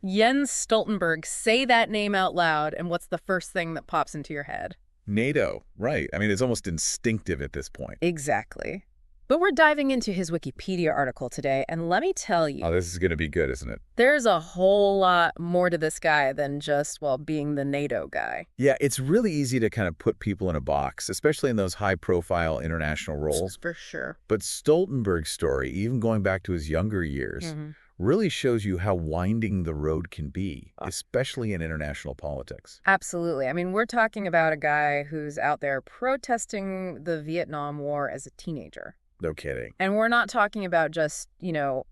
Jens Stoltenberg, say that name out loud, and what's the first thing that pops into your head? NATO, right. I mean, it's almost instinctive at this point. Exactly. But we're diving into his Wikipedia article today, and let me tell Oh, you, this is going to be good, isn't it? there's a whole lot more to this guy than just, well, being the NATO guy. Yeah, it's really easy to kind of put people in a box, especially in those high-profile international roles. For sure. But Stoltenberg's story, even going back to his younger years, really shows you how winding the road can be, especially in international politics. Absolutely. I mean, we're talking about a guy who's out there protesting the Vietnam War as a teenager. No kidding. And we're not talking about just,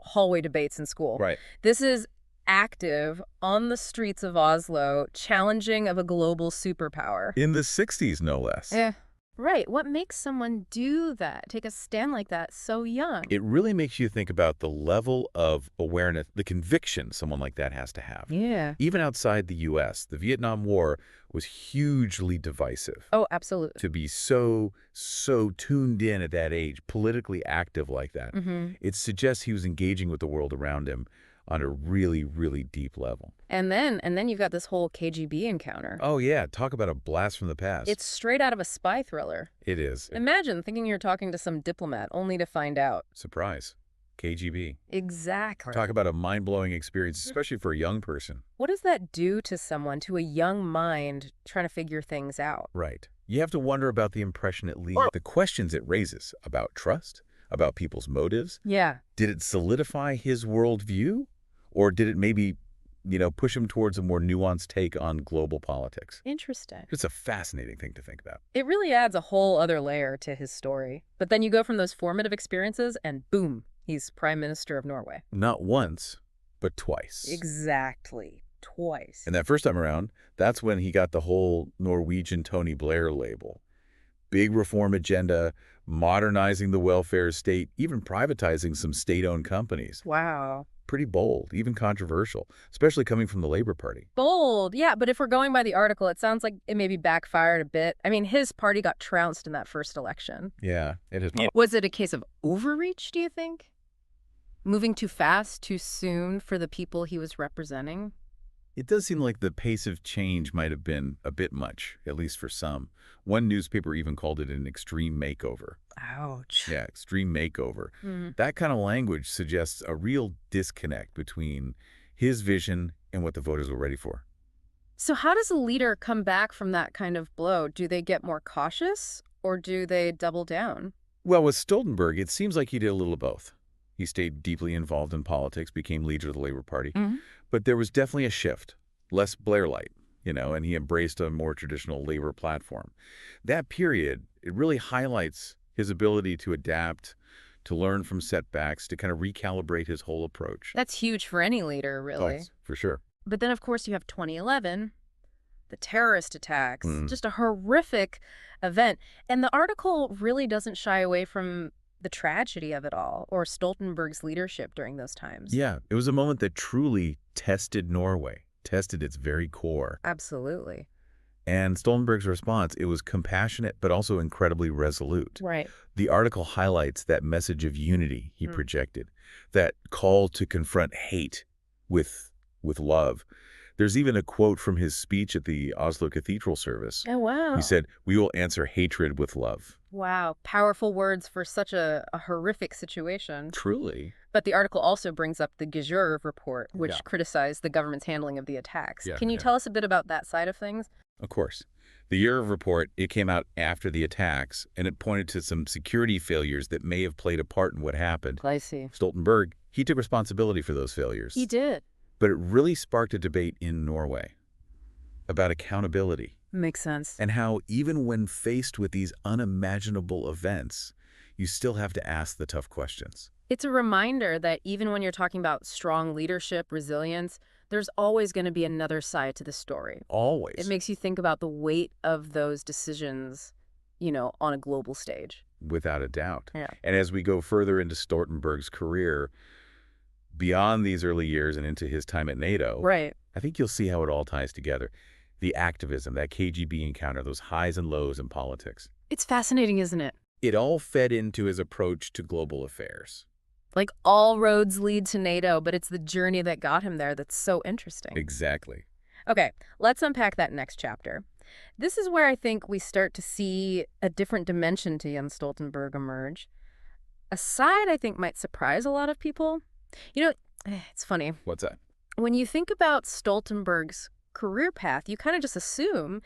hallway debates in school. Right. This is active on the streets of Oslo, challenging of a global superpower. In the 60s, no less. Yeah. Right. What makes someone do that, take a stand like that so young? It really makes you think about the level of awareness, the conviction someone like that has to have. Yeah. Even outside the U.S., the Vietnam War was hugely divisive. Oh, absolutely. To be so tuned in at that age, politically active like that, it suggests he was engaging with the world around him on a really, really deep level. And then you've got this whole KGB encounter. Oh, yeah. Talk about a blast from the past. It's straight out of a spy thriller. It is. Imagine thinking you're talking to some diplomat only to find out. Surprise. KGB. Exactly. Talk about a mind-blowing experience, especially for a young person. What does that do to someone, to a young mind trying to figure things out? Right. You have to wonder about the impression it leaves, the questions it raises about trust, about people's motives. Yeah. Did it solidify his worldview? Or did it maybe, push him towards a more nuanced take on global politics? Interesting. It's a fascinating thing to think about. It really adds a whole other layer to his story. But then you go from those formative experiences and boom, he's Prime Minister of Norway. Not once, but twice. Exactly. Twice. And that first time around, that's when he got the whole Norwegian Tony Blair label. Big reform agenda, modernizing the welfare state, even privatizing some state-owned companies. Wow. Pretty bold, even controversial, especially coming from the Labor Party. Bold, yeah, but if we're going by the article, it sounds like it maybe backfired a bit. I mean, his party got trounced in that first election. Yeah, it is. Was it a case of overreach, do you think? Moving too fast, too soon for the people he was representing? It does seem like the pace of change might have been a bit much, at least for some. One newspaper even called it an extreme makeover. Ouch. Yeah, extreme makeover. That kind of language suggests a real disconnect between his vision and what the voters were ready for. So how does a leader come back from that kind of blow? Do they get more cautious or do they double down? Well, with Stoltenberg, it seems like he did a little of both. He stayed deeply involved in politics, became leader of the Labor Party. But there was definitely a shift, less Blair-lite, and he embraced a more traditional labor platform. That period, it really highlights his ability to adapt, to learn from setbacks, to kind of recalibrate his whole approach. That's huge for any leader, really. Oh, for sure. But then, of course, you have 2011, the terrorist attacks, just a horrific event. And the article really doesn't shy away from the tragedy of it all, or Stoltenberg's leadership during those times. Yeah, it was a moment that truly tested Norway, tested its very core. Absolutely. And Stoltenberg's response, it was compassionate, but also incredibly resolute. Right. The article highlights that message of unity he projected, that call to confront hate with love. There's even a quote from his speech at the Oslo Cathedral service. Oh, wow. He said, "We will answer hatred with love." Wow. Powerful words for such a horrific situation. Truly. But the article also brings up the Gejur report, which criticized the government's handling of the attacks. Can you tell us a bit about that side of things? Of course. The Gejur report, it came out after the attacks, and it pointed to some security failures that may have played a part in what happened. I see. Stoltenberg, he took responsibility for those failures. He did. But it really sparked a debate in Norway about accountability. Makes sense. And how even when faced with these unimaginable events, you still have to ask the tough questions. It's a reminder that even when you're talking about strong leadership, resilience, there's always going to be another side to the story. Always. It makes you think about the weight of those decisions, on a global stage. Without a doubt. Yeah. And as we go further into Stoltenberg's career, beyond these early years and into his time at NATO, Right. I think you'll see how it all ties together. The activism, that KGB encounter, those highs and lows in politics. It's fascinating, isn't it? It all fed into his approach to global affairs. Like all roads lead to NATO, but it's the journey that got him there that's so interesting. Exactly. Okay, let's unpack that next chapter. This is where I think we start to see a different dimension to Jens Stoltenberg emerge. A side I think might surprise a lot of people. You know, it's funny. What's that? When you think about Stoltenberg's career path, you kind of just assume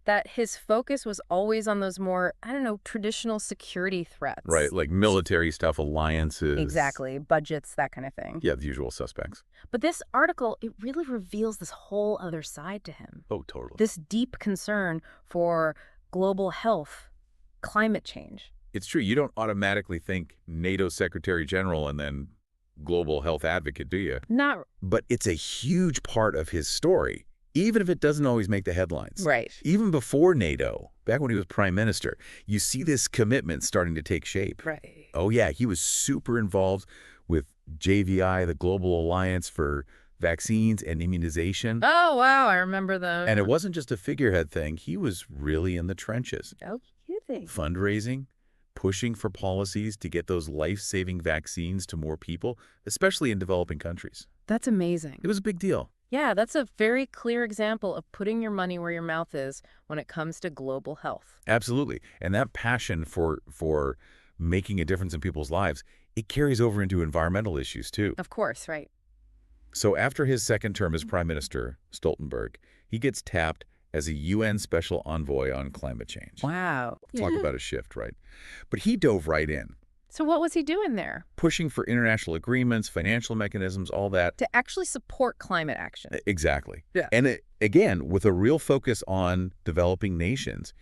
that his focus was always on those more, I don't know, traditional security threats. Right, like military stuff, alliances. Exactly, budgets, that kind of thing. Yeah, the usual suspects. But this article, it really reveals this whole other side to him. Oh, totally. This deep concern for global health, climate change. It's true. You don't automatically think NATO Secretary General and then global health advocate, do you? Not But it's a huge part of his story, even if it doesn't always make the headlines. right. Even before NATO, back when he was prime minister, you see this commitment starting to take shape. Right. Oh, yeah, he was super involved with JVI, the Global Alliance for Vaccines and Immunization. Oh, wow, I remember those. And it wasn't just a figurehead thing. He was really in the trenches. No kidding. Fundraising, pushing for policies to get those life-saving vaccines to more people, especially in developing countries. That's amazing. It was a big deal. Yeah, that's a very clear example of putting your money where your mouth is when it comes to global health. Absolutely. And that passion for making a difference in people's lives, it carries over into environmental issues too. Of course, right. So after his second term as prime minister, Stoltenberg, he gets tapped as a UN special envoy on climate change. Wow. Talk about a shift, right? But he dove right in, So what was he doing there? pushing for international agreements, financial mechanisms, all that. To actually support climate action. Exactly. Yeah. And again, with a real focus on developing nations,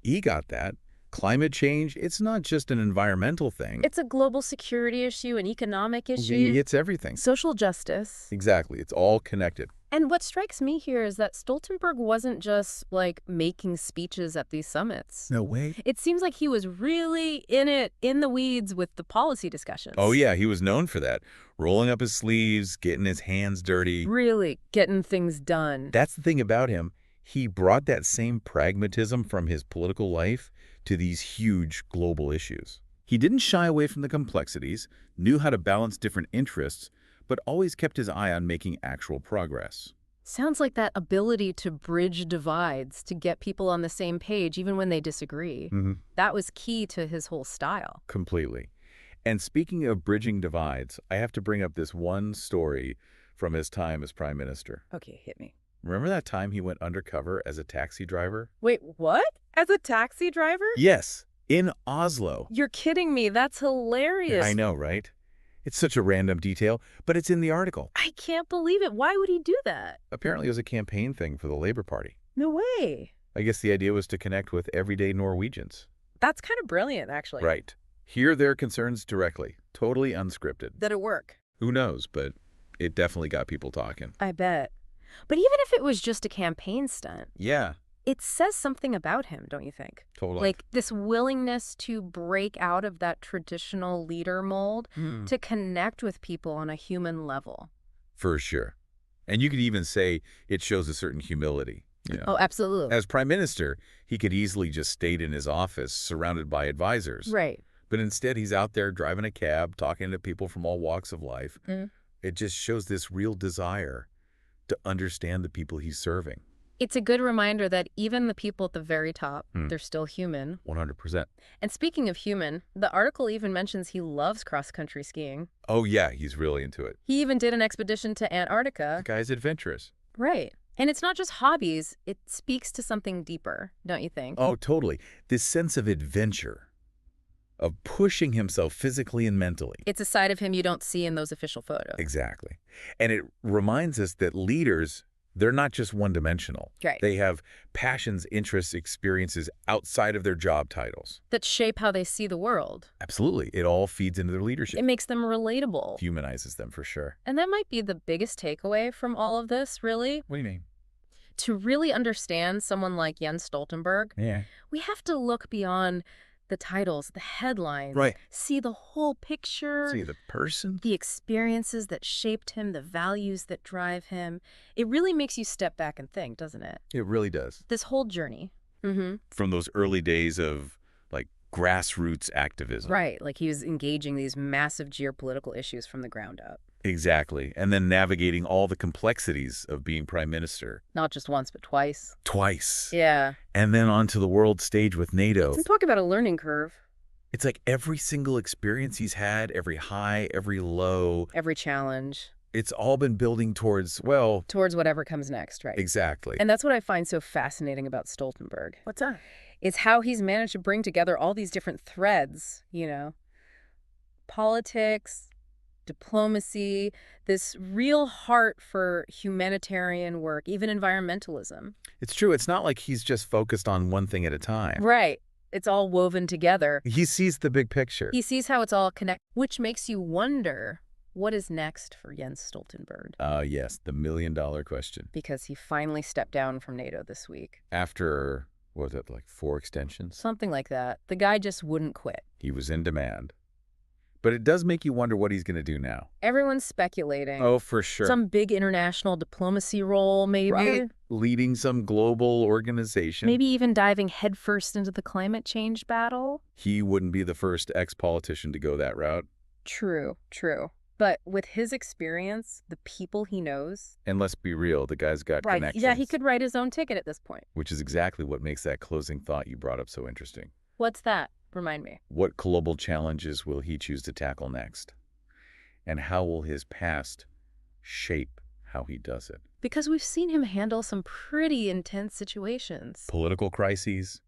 he got that. Climate change, it's not just an environmental thing. It's a global security issue, an economic issue, It's everything. social justice. Exactly. It's all connected. And what strikes me here is that Stoltenberg wasn't just, like, making speeches at these summits. No way. It seems like he was really in the weeds with the policy discussions. Oh, yeah, he was known for that. Rolling up his sleeves, getting his hands dirty. Really getting things done. That's the thing about him. He brought that same pragmatism from his political life to these huge global issues. He didn't shy away from the complexities, knew how to balance different interests, but always kept his eye on making actual progress. Sounds like that ability to bridge divides, to get people on the same page even when they disagree. That was key to his whole style. Completely. And speaking of bridging divides, I have to bring up this one story from his time as prime minister. Okay, hit me. Remember that time he went undercover as a taxi driver? Wait, what? As a taxi driver? Yes, in Oslo. You're kidding me. That's hilarious. I know, right? It's such a random detail, but it's in the article. I can't believe it. Why would he do that? Apparently it was a campaign thing for the Labour Party. No way. I guess the idea was to connect with everyday Norwegians. That's kind of brilliant, actually. Right. Hear their concerns directly. Totally unscripted. Did it work? Who knows, but it definitely got people talking. I bet. But even if it was just a campaign stunt, Yeah, it says something about him, don't you think? totally. Like this willingness to break out of that traditional leader mold, to connect with people on a human level. For sure. And you could even say it shows a certain humility. You know. Oh, absolutely. As prime minister, he could easily just stayed in his office surrounded by advisors. Right. But instead, he's out there driving a cab, talking to people from all walks of life. Mm. It just shows this real desire to understand the people he's serving. It's a good reminder that even the people at the very top, they're still human. 100%. And speaking of human, the article even mentions he loves cross-country skiing. Oh, yeah, he's really into it. He even did an expedition to Antarctica. The guy's adventurous. Right. And it's not just hobbies. It speaks to something deeper, don't you think? Oh, totally. This sense of adventure, of pushing himself physically and mentally. It's a side of him you don't see in those official photos. Exactly. And it reminds us that leaders, they're not just one-dimensional. Right. They have passions, interests, experiences outside of their job titles. That shape how they see the world. Absolutely. It all feeds into their leadership. It makes them relatable. Humanizes them for sure. And that might be the biggest takeaway from all of this, really. What do you mean? To really understand someone like Jens Stoltenberg, Yeah. we have to look beyond the titles, the headlines. Right. See the whole picture. See the person? The experiences that shaped him, the values that drive him. It really makes you step back and think, doesn't it? It really does. This whole journey. Mm-hmm. From those early days of like grassroots activism. Right, like he was engaging these massive geopolitical issues from the ground up. Exactly. And then navigating all the complexities of being prime minister. Not just once, but twice. Twice. Yeah. And then onto the world stage with NATO. And talk about a learning curve. It's like every single experience he's had, every high, every low. Every challenge. It's all been building towards, well... Towards whatever comes next, right? Exactly. And that's what I find so fascinating about Stoltenberg. What's that? It's how he's managed to bring together all these different threads, politics, diplomacy, this real heart for humanitarian work, even environmentalism. It's true. It's not like he's just focused on one thing at a time. Right. It's all woven together. He sees the big picture. He sees how it's all connected, which makes you wonder, what is next for Jens Stoltenberg? Yes, the million-dollar question. Because he finally stepped down from NATO this week. After, what was it, like 4 extensions? Something like that. The guy just wouldn't quit. He was in demand. But it does make you wonder what he's going to do now. Everyone's speculating. Oh, for sure. Some big international diplomacy role, maybe. Right. Leading some global organization. Maybe even diving headfirst into the climate change battle. He wouldn't be the first ex-politician to go that route. True, true. But with his experience, the people he knows... And let's be real, the guy's got connections. Yeah, he could write his own ticket at this point. Which is exactly what makes that closing thought you brought up so interesting. What's that? Remind me. What global challenges will he choose to tackle next? And how will his past shape how he does it? Because we've seen him handle some pretty intense situations. Political crises,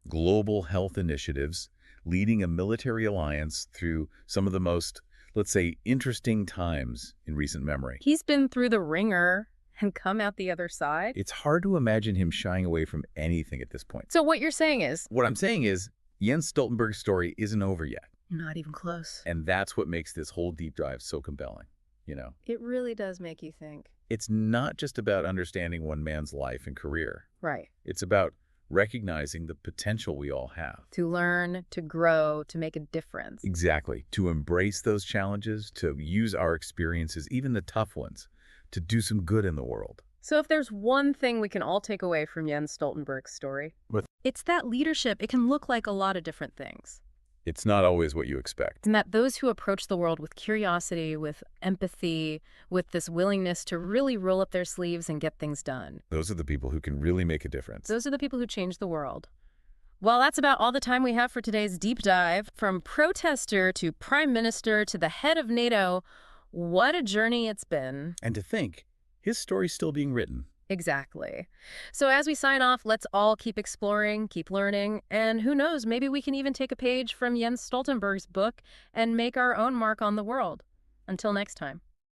global health initiatives, leading a military alliance through some of the most, let's say, interesting times in recent memory. He's been through the ringer and come out the other side. It's hard to imagine him shying away from anything at this point. So what you're saying is... What I'm saying is, Jens Stoltenberg's story isn't over yet. Not even close. And that's what makes this whole deep dive so compelling, It really does make you think. It's not just about understanding one man's life and career. Right. It's about recognizing the potential we all have. To learn, to grow, to make a difference. Exactly. To embrace those challenges, to use our experiences, even the tough ones, to do some good in the world. So if there's one thing we can all take away from Jens Stoltenberg's story, it's that leadership, it can look like a lot of different things. It's not always what you expect. And that those who approach the world with curiosity, with empathy, with this willingness to really roll up their sleeves and get things done. Those are the people who can really make a difference. Those are the people who change the world. Well, that's about all the time we have for today's deep dive. From protester to prime minister to the head of NATO, what a journey it's been. And to think, his story's still being written. Exactly. So as we sign off, let's all keep exploring, keep learning, and who knows, maybe we can even take a page from Jens Stoltenberg's book and make our own mark on the world. Until next time.